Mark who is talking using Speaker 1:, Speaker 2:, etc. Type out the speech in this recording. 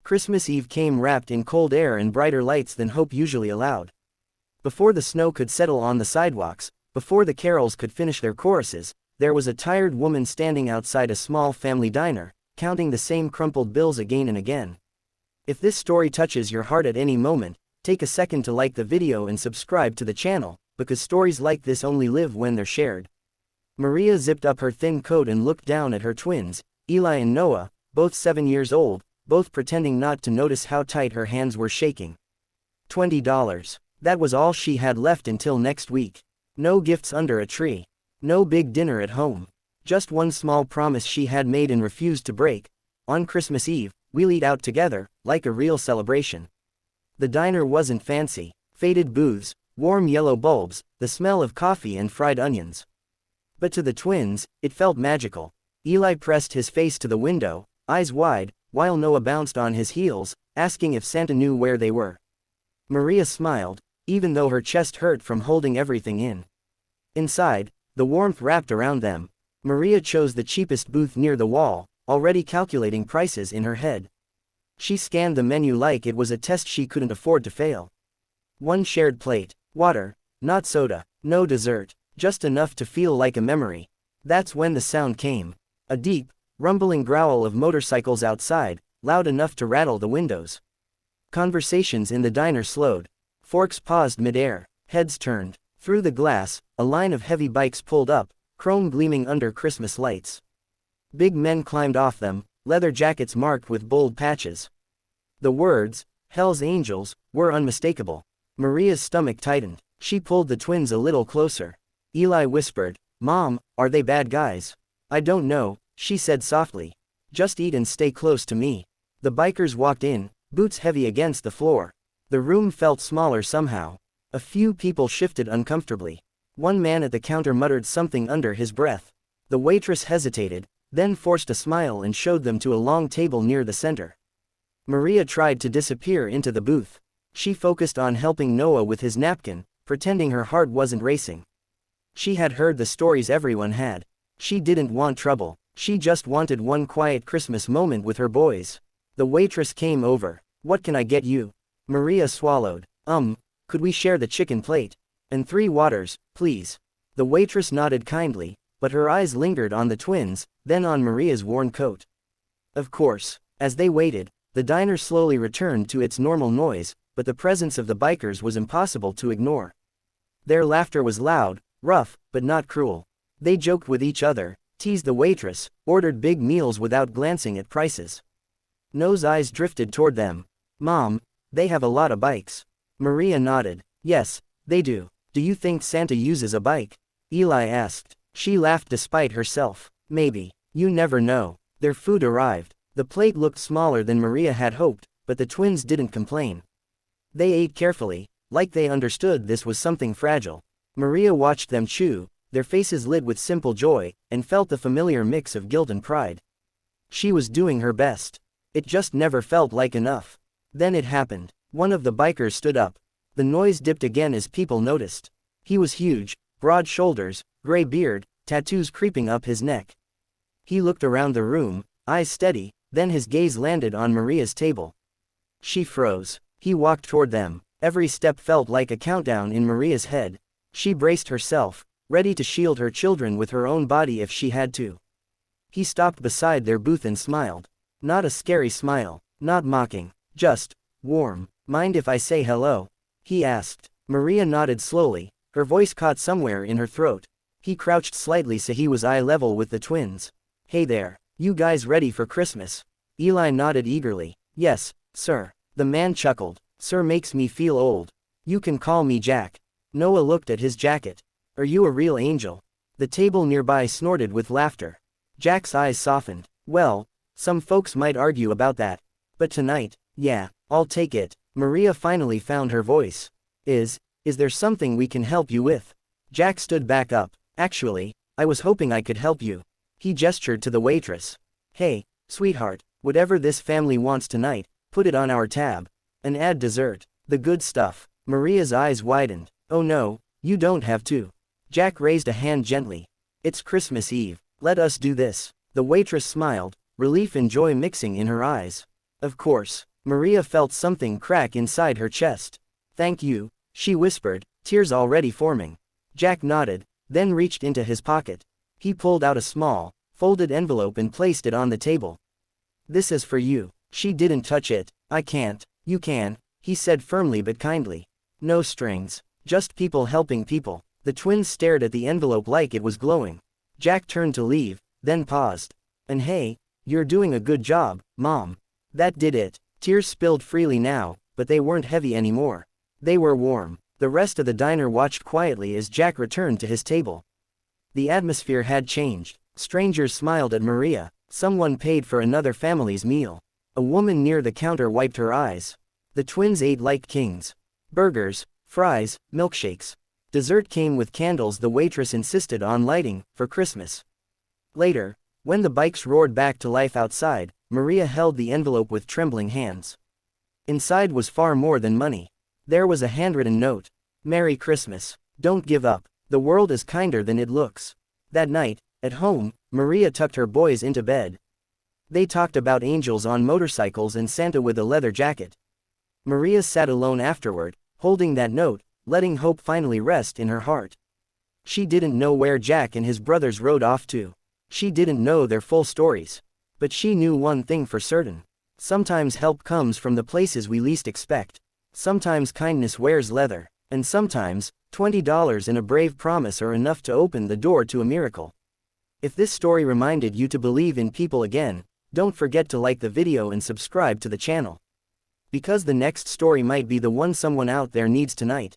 Speaker 1: Christmas Eve came wrapped in cold air and brighter lights than hope usually allowed. Before the snow could settle on the sidewalks, before the carols could finish their choruses, there was a tired woman standing outside a small family diner, counting the same crumpled bills again and again. If this story touches your heart at any moment, take a second to like the video and subscribe to the channel, because stories like this only live when they're shared. Maria zipped up her thin coat and looked down at her twins, Eli and Noah, both 7 years old, both pretending not to notice how tight her hands were shaking. $20. That was all she had left until next week. No gifts under a tree. No big dinner at home. Just one small promise she had made and refused to break. On Christmas Eve, we'll eat out together, like a real celebration. The diner wasn't fancy. Faded booths, warm yellow bulbs, the smell of coffee and fried onions. But to the twins, it felt magical. Eli pressed his face to the window, eyes wide, while Noah bounced on his heels, asking if Santa knew where they were. Maria smiled, even though her chest hurt from holding everything in. Inside, the warmth wrapped around them. Maria chose the cheapest booth near the wall, already calculating prices in her head. She scanned the menu like it was a test she couldn't afford to fail. One shared plate, water, not soda, no dessert, just enough to feel like a memory. That's when the sound came. A deep, rumbling growl of motorcycles outside, loud enough to rattle the windows. Conversations in the diner slowed. Forks paused mid-air, heads turned. Through the glass, a line of heavy bikes pulled up, chrome gleaming under Christmas lights. Big men climbed off them, leather jackets marked with bold patches. The words, "Hell's Angels," were unmistakable. Maria's stomach tightened. She pulled the twins a little closer. Eli whispered, "Mom, are they bad guys?" "I don't know," she said softly. "Just eat and stay close to me." The bikers walked in, boots heavy against the floor. The room felt smaller somehow. A few people shifted uncomfortably. One man at the counter muttered something under his breath. The waitress hesitated, then forced a smile and showed them to a long table near the center. Maria tried to disappear into the booth. She focused on helping Noah with his napkin, pretending her heart wasn't racing. She had heard the stories everyone had. She didn't want trouble. She just wanted one quiet Christmas moment with her boys. The waitress came over. "What can I get you?" Maria swallowed. Could we share the chicken plate? And 3 waters, please." The waitress nodded kindly, but her eyes lingered on the twins, then on Maria's worn coat. Of course. As they waited, the diner slowly returned to its normal noise, but the presence of the bikers was impossible to ignore. Their laughter was loud, rough, but not cruel. They joked with each other, teased the waitress, ordered big meals without glancing at prices. Noah's eyes drifted toward them. "Mom, they have a lot of bikes." Maria nodded. "Yes, they do. Do you think Santa uses a bike?" Eli asked. She laughed despite herself. "Maybe. You never know." Their food arrived. The plate looked smaller than Maria had hoped, but the twins didn't complain. They ate carefully, like they understood this was something fragile. Maria watched them chew, their faces lit with simple joy, and felt the familiar mix of guilt and pride. She was doing her best. It just never felt like enough. Then it happened. One of the bikers stood up. The noise dipped again as people noticed. He was huge, broad shoulders, gray beard, tattoos creeping up his neck. He looked around the room, eyes steady, then his gaze landed on Maria's table. She froze. He walked toward them. Every step felt like a countdown in Maria's head. She braced herself, ready to shield her children with her own body if she had to. He stopped beside their booth and smiled. Not a scary smile, not mocking, just warm. "Mind if I say hello?" he asked. Maria nodded slowly, her voice caught somewhere in her throat. He crouched slightly so he was eye level with the twins. "Hey there, you guys ready for Christmas?" Eli nodded eagerly. "Yes, sir." The man chuckled. "Sir makes me feel old. You can call me Jack." Noah looked at his jacket. "Are you a real angel?" The table nearby snorted with laughter. Jack's eyes softened. "Well, some folks might argue about that. But tonight, yeah, I'll take it." Maria finally found her voice. Is there something we can help you with?" Jack stood back up. "Actually, I was hoping I could help you." He gestured to the waitress. "Hey, sweetheart, whatever this family wants tonight, put it on our tab. And add dessert. The good stuff." Maria's eyes widened. "Oh no, you don't have to." Jack raised a hand gently. "It's Christmas Eve. Let us do this." The waitress smiled, relief and joy mixing in her eyes. "Of course. Maria felt something crack inside her chest. "Thank you," she whispered, tears already forming. Jack nodded, then reached into his pocket. He pulled out a small, folded envelope and placed it on the table. "This is for you." She didn't touch it. "I can't." "You can," he said firmly but kindly. "No strings. Just people helping people." The twins stared at the envelope like it was glowing. Jack turned to leave, then paused. "And hey, you're doing a good job, Mom." That did it. Tears spilled freely now, but they weren't heavy anymore. They were warm. The rest of the diner watched quietly as Jack returned to his table. The atmosphere had changed. Strangers smiled at Maria. Someone paid for another family's meal. A woman near the counter wiped her eyes. The twins ate like kings. Burgers, fries, milkshakes. Dessert came with candles the waitress insisted on lighting, for Christmas. Later, when the bikes roared back to life outside, Maria held the envelope with trembling hands. Inside was far more than money. There was a handwritten note. "Merry Christmas. Don't give up. The world is kinder than it looks." That night, at home, Maria tucked her boys into bed. They talked about angels on motorcycles and Santa with a leather jacket. Maria sat alone afterward, holding that note, letting hope finally rest in her heart. She didn't know where Jack and his brothers rode off to. She didn't know their full stories. But she knew one thing for certain. Sometimes help comes from the places we least expect. Sometimes kindness wears leather. And sometimes, $20 and a brave promise are enough to open the door to a miracle. If this story reminded you to believe in people again, don't forget to like the video and subscribe to the channel. Because the next story might be the one someone out there needs tonight.